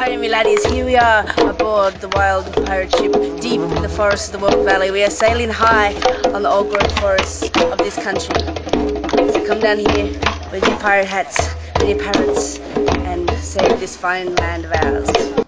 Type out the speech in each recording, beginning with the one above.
Hi, me laddies. Here we are aboard the Wild pirate ship deep in the forest of the Weld Valley. We are sailing high on the old-growth forests of this country. So come down here with your pirate hats and your parrots and save this fine land of ours.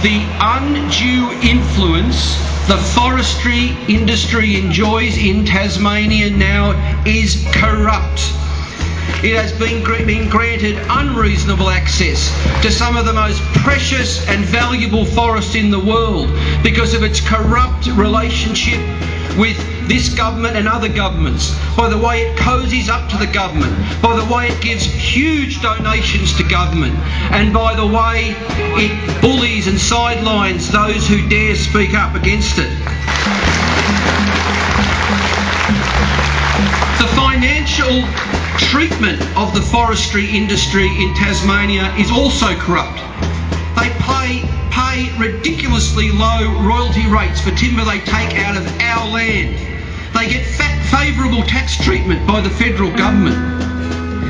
The undue influence the forestry industry enjoys in Tasmania now is corrupt. It has been granted unreasonable access to some of the most precious and valuable forests in the world because of its corrupt relationship with this government and other governments, by the way it cozies up to the government, by the way it gives huge donations to government, and by the way it bullies and sidelines those who dare speak up against it. The financial treatment of the forestry industry in Tasmania is also corrupt. They pay ridiculously low royalty rates for timber they take out of our land. They get favourable tax treatment by the federal government.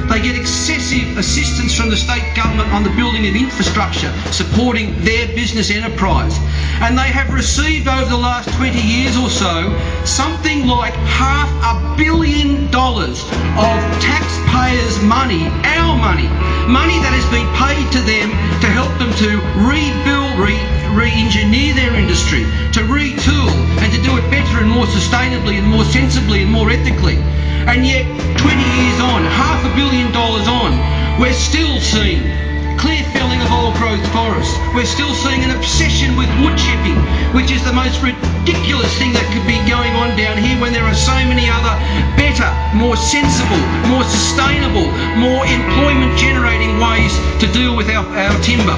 They get excessive assistance from the state government on the building of infrastructure, supporting their business enterprise. And they have received over the last 20 years or so something like $500 million of taxpayers' money, our money that has been paid to them to help them to rebuild, re-engineer their industry, to retool and to do it better and more sustainably and more sensibly and more ethically. And yet, 20 years on, $500 million on, we're still seeing clear felling of old-growth forests. We're still seeing an obsession with wood chipping, which is the most ridiculous thing that could be going on down here when there are so many other better, more sensible, more sustainable, more employment-generating ways to deal with our timber.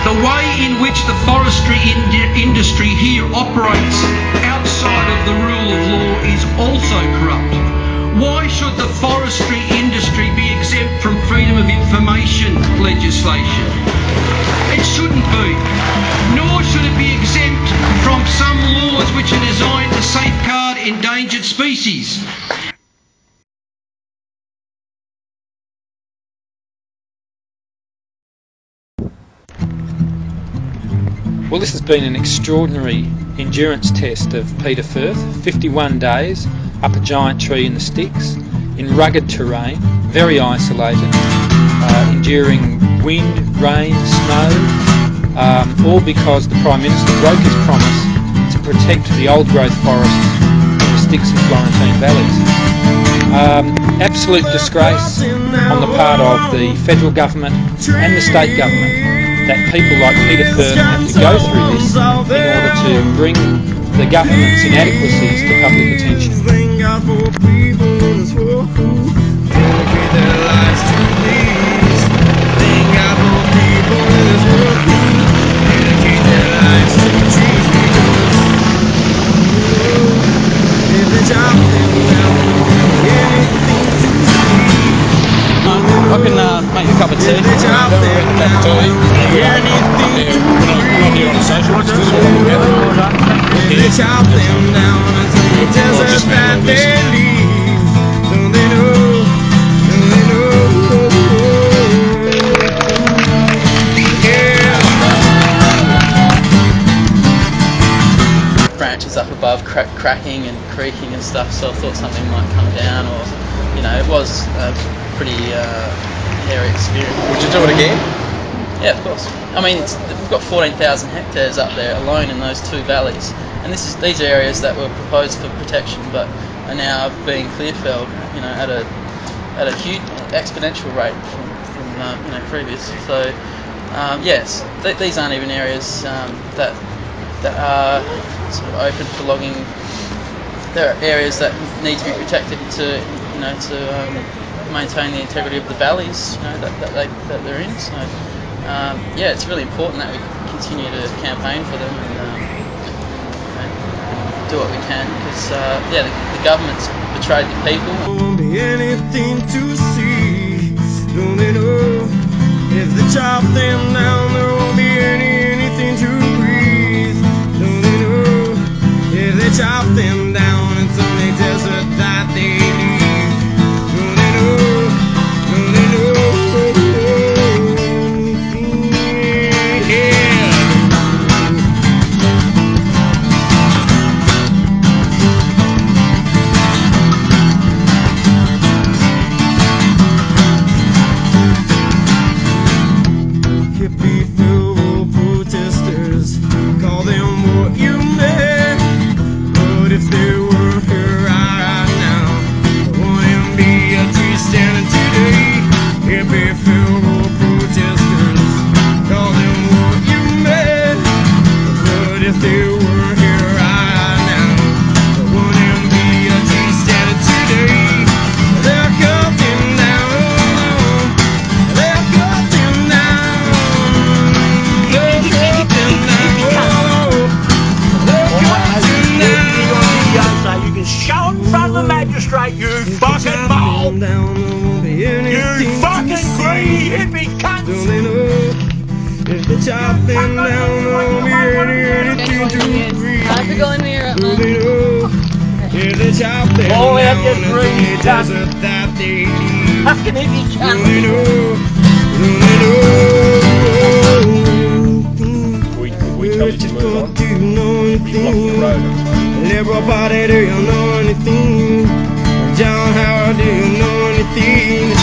The way in which the forestry industry here operates outside of the rule of law is also corrupt. Why should the forestry industry be exempt from freedom of information legislation. It shouldn't be, nor should it be exempt from some laws which are designed to safeguard endangered species. Well, this has been an extraordinary endurance test of Peter Firth. 51 days up a giant tree in the Styx, in rugged terrain, very isolated, enduring wind, rain, snow, all because the Prime Minister broke his promise to protect the old-growth forests in the Styx and Florentine valleys. Absolute disgrace on the part of the federal government and the state government that people like Peter Firth have to go through this in order to bring the government's inadequacies to public attention. I can make a cup of tea. We're not here on a social, it's just all together. They chop them down into the desert that they leave. Don't they know? Don't they know? Yeah. Branches up above cracking and creaking and stuff, so I thought something might come down, or it was a pretty hairy experience. Would you do it again? Yeah, of course. I mean, we've got 14,000 hectares up there alone in those two valleys, and these are areas that were proposed for protection, but are now being clear-felled, at a huge exponential rate from previous. So yes, these aren't even areas that are sort of open for logging. There are areas that need to be protected to maintain the integrity of the valleys that they're in. So yeah, it's really important that we continue to campaign for them and do what we can, because yeah, the government's betrayed the people. Won't be anything to see. Don't they know if they chop them down there won't be anything to breathe? Don't they know if they chop them down it's only desert that they leave? Don't they know? Don't they know? You fucking mole! You fucking greedy hippie cunts! If they chop them down, there won't be anything to breathe. How's it going here? If they chop them down, it's the desert that they leave. Fucking hippie cunts! We told you to move on. Do you know anything? Everybody, do you know anything? John Howard, do you know anything?